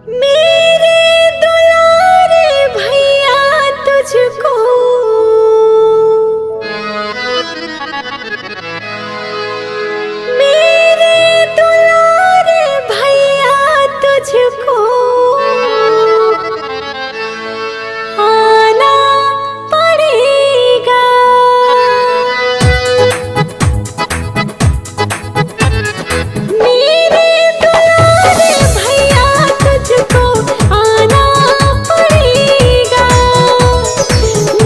मेरे दुलारे भैया तुझको मेरे दुलारे भैया तुझको आना पड़ेगा। मेरे दुलारे भैया तुझको आना पड़ेगा।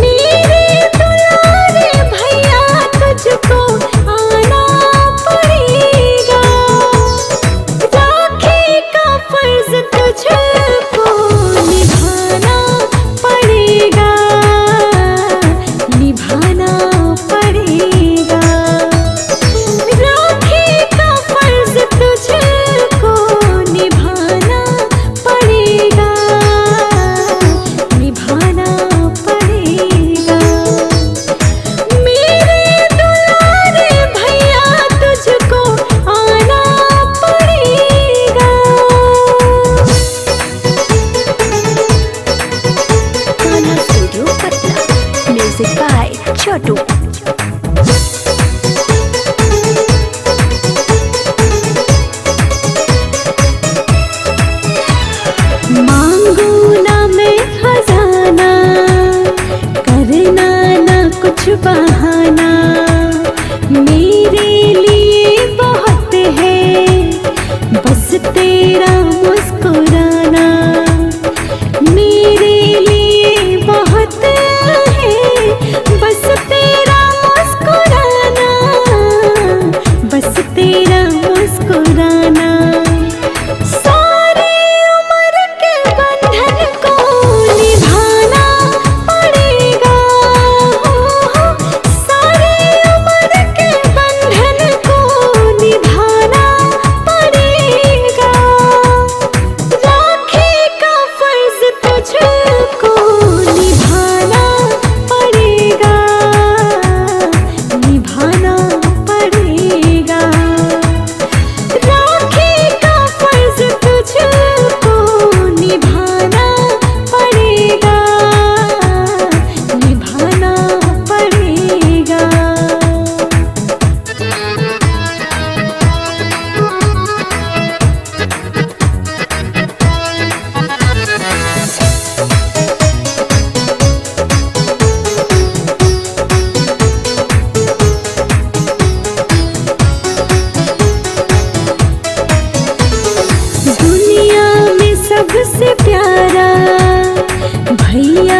मेरे दुलारे भैया तुझको आना पड़ेगा। राखी का फर्ज तुझको निभाना पड़ेगा, निभाना पड़ेगा। राखी का फर्ज तुझको निभाना पड़ेगा, निभाना पड़ेगा। मेरे दुलारे भैया तुझको आना पड़ेगा। गाना स्टूडियो पटना, म्यूजिक बाय छोटू। मांगू ना मैं खजाना, करना ना कुछ बहाना। मेरे लिए बहुत है बस तेरा मुस्कुराना। मेरे लिए बहुत है बस तेरा मुस्कुराना, बस तेरा मुस्कुराना। सारी उम्र के बंधन को निभाना पड़ेगा। सारी उम्र के बंधन को निभाना पड़ेगा। राखी का फर्ज तुझको निभाना पड़ेगा, निभाना पड़ेगा। राखी का फर्ज तुझको निभाना पड़ेगा, निभाना पड़ेगा। दुनिया में सबसे प्यारा भैया